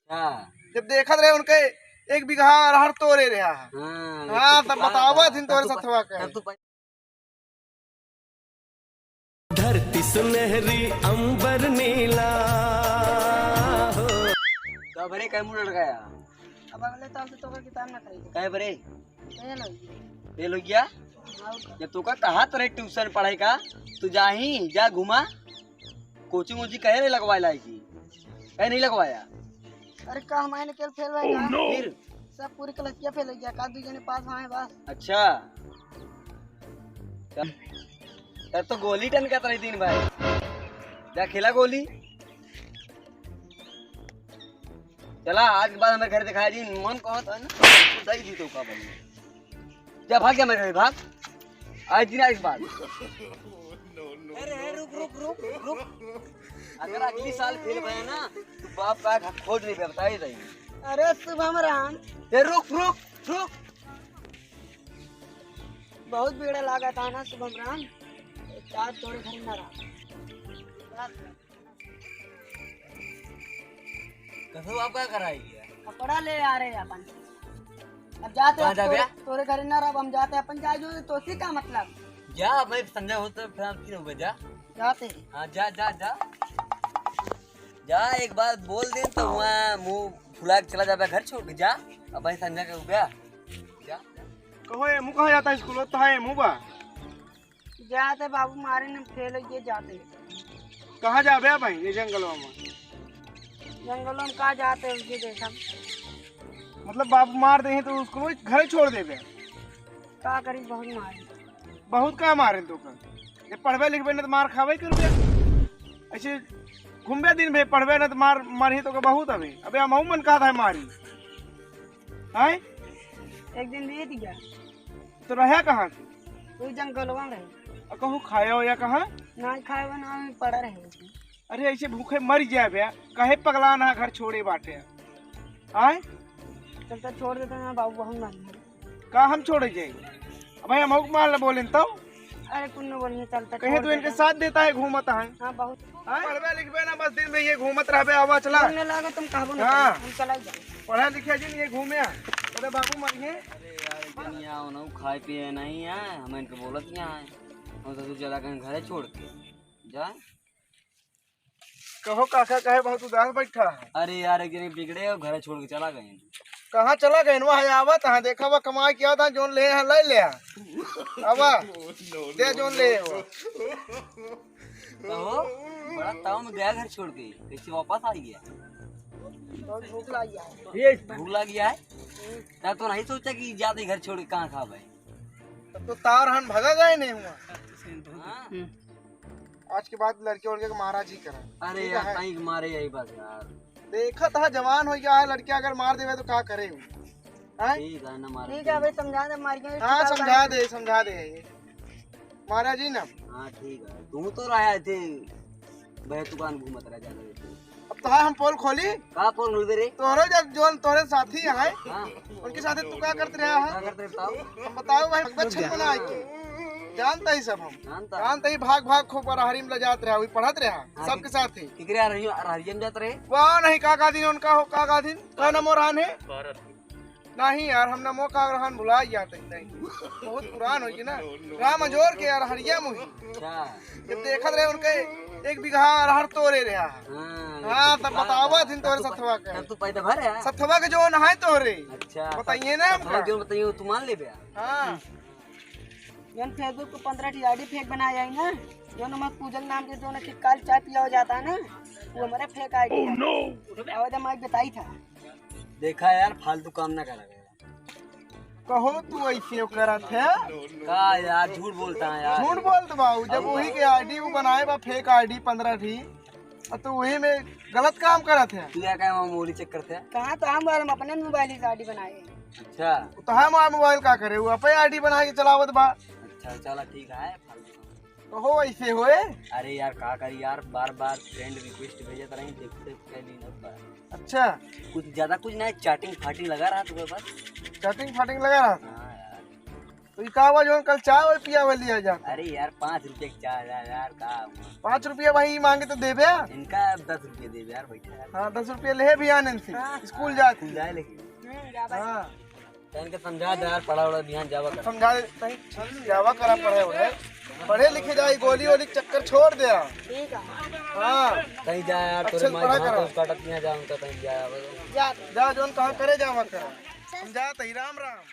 हाँ जब देखत रहे उनके 1 बीघा अरहर तोड़े रहा है। हाँ तब बतावा थी तोरे सथवा के धरती सुनहरी अंबर नीला तो बरे कै मुंड लगाया अब अगले साल से तो का किताब ना खरीदे कै बरे फेल हो गई फेल हो गया। जब तू का कहा तो ट्यूशन पढ़ाई का तू जा ही जा घुमा कोचिंग वोचिंग कहे नहीं लगवाए लायकी कहे नहीं लगवाया। अरे का हमारे केल फेल भाई फिर सब पूरी क्लास फेल हो गया का दू जने पास आए बस। अच्छा तब तो गोली टन का तरह दिन भाई जा खेला गोली। चला आज के बाद हमें घर दिखाया जी मन कहो तो है ना सही जी तो का भाई जा भाग गया मेरे भाग आज दिन आज बाद। अरे रुक रुक रुक रुक अगर अगली साल फेल भया ना तो बाप का खोज नहीं बताई दई। अरे शुभम राम ये रुक रुक रुक बहुत भीड़ लगा था ना शुभम राम चार तोड़े घर ना रहा कसो आप क्या कराई कपड़ा ले आ रहे हैं अपन अब जाते हैं तोरे घर ना रहा हम जाते हैं अपन जाए जो तो सी का मतलब जा मैं संजय हो तो फिर तीन हो गए जा जाते हाँ जा जा जा जा एक बार बोल दे तो वहाँ मुंह फुला के चला जाता घर छोड़ के जा अब भाई संजय का हो गया जा कहो ये मुँह कहाँ जाता है स्कूल तो है मुँह बा जाते बाबू मारे ने फेल ये जाते कहाँ जाबे भाई ये जंगलों में जंगलों में कहाँ जाते उसके देखा मतलब बाबू मार दे तो उसको घर छोड़ देबे का करी बहुत मारे बहुत का मारे तो का जब पढ़बे लिखबे न तो मार खावे करबे ऐसे घूमबे दिन भे पढ़बे न तो मार मारही तो का बहुत अबे अबे हम मन कहा था मारी हैं एक दिन दे दिया तो रहा कहाँ कोई जंगलों में रहे कहूँ खाए हो या कहाँ ना खाए बना में पड़ा रहे। अरे ऐसे भूखे मर जाए बे कहे पगला ना घर छोड़े बाटे आए चल तो छोड़ देते ना बाबू बहुत मार का हम छोड़े जाएंगे भाई हम मार बोले तब अरे कुन्नू बोलिए चलता कहे तो इनके साथ देता है घूमता है। हाँ बहुत पढ़बे लिखबे ना बस दिन में ये घूमत रहबे आवा चला बोलने लगा तुम कहाँ बोल हाँ। हम चला जाए पढ़ा लिखा जी ये घूमे अरे बाबू मरिए अरे यार दुनिया ना खाए पिए नहीं है हमें इनको बोलत यहाँ है हम तो तू चला कहीं घरे छोड़ के जा कहो काका कहे बहुत उदास बैठा है। अरे यार एक दिन बिगड़े और घरे छोड़ के चला गए कहाँ चला गए वहाँ आवत हाँ देखा हुआ कमाई किया था जोन ले है ले लिया आवा दे जोन ले वो तो बड़ा ताऊ में गया घर छोड़ के कैसे वापस आ गया बहुत भूख लगी है भूख लग गया है क्या तो नहीं सोचा कि ज्यादा घर छोड़ के कहाँ खा भाई तब तो तार हन भगा गए नहीं हुआ हाँ? आज के बाद लड़के उड़के को महाराज ही करा। अरे यार कहीं मारे यही बात यार देखा था जवान हो गया है लड़के अगर मार देवे तो क्या करे ठीक है ना मारे ठीक है भाई समझा दे मार के हाँ समझा दे महाराज जी ना हाँ ठीक है तू तो रहा थे भाई दुकान घूमत रह जा अब तो हम पोल खोली कहाँ पोल खोल दे रे तोरे जब जोन तोरे साथी है हाँ उनके साथ तू क्या करते रहा है क्या करते बताओ हम बताओ भाई बच्चन बनाए के जानता ही सब हम जानता ही भाग खूब हरी में जात रहा वही पढ़त रहा सबके साथ ही ठीक है हरियम जात रहे वहाँ नहीं काका दिन उनका हो काका दिन का नमो रहन है नहीं यार हम नमो का रहन भुला जाते बहुत पुरान हो ना राम अजोर के यार हरिया मुही जब देखत रहे उनके 1 बीघा अरहर तोड़े रहा हाँ तब बतावा थी तोरे सथवा के तू पैदा भर है सथवा के जो नहाए तोरे अच्छा बताइए ना हमका जो बताइए तू मान ले बे हाँ जन फेसबुक को 15 टीआरडी फेक बनाया है ना जो नमक पूजन नाम के जो ना काल चाय पिया हो जाता है ना वो हमारे फेक आईडी और जब मैं बताई था देखा यार फालतू काम ना करा कहो तू ऐसे करा थे का यार झूठ बोलता है यार झूठ बोलते बाबू जब वही के आईडी वो बनाए बा फेक आईडी 15 थी तो वही में गलत काम करा थे तू क्या कहे मोबाइल चेक करते हैं कहाँ तो हम अपने मोबाइल से आईडी बनाए अच्छा तो हम मोबाइल का करे वो अपने आईडी बना के चलावत बा अच्छा चला ठीक है कहो ऐसे होए अरे यार का करी यार बार बार फ्रेंड रिक्वेस्ट भेजत रही देखते क्या अच्छा कुछ ज्यादा कुछ नहीं चैटिंग फाटिंग लगा रहा तुम्हारे पास चैटिंग फाटिंग लगा रहा था हाँ यार तो ये कहा जो कल चाय और पिया हुआ लिया जा। अरे यार 5 रुपए की चाय यार का 5 रुपया भाई मांगे तो दे बे। इनका 10 रुपए दे यार बैठा यार। हाँ 10 रुपया ले भी आने से स्कूल जाती। जाए लेकिन जा भाई। हाँ तो इनके समझा दे यार, पढ़ा वड़ा ध्यान जावा कर। समझा दे कहीं छल जावा करा पढ़े हुए पढ़े लिखे जाए गोली वोली के चक्कर छोड़ दे। ठीक है हाँ कहीं जा यार, अच्छे तोरे से माई पढ़ा वहाँ करो। तो काटतियाँ जा उनका कहीं जा। जा जा जोन कहाँ करे जावा करा समझा तही राम राम।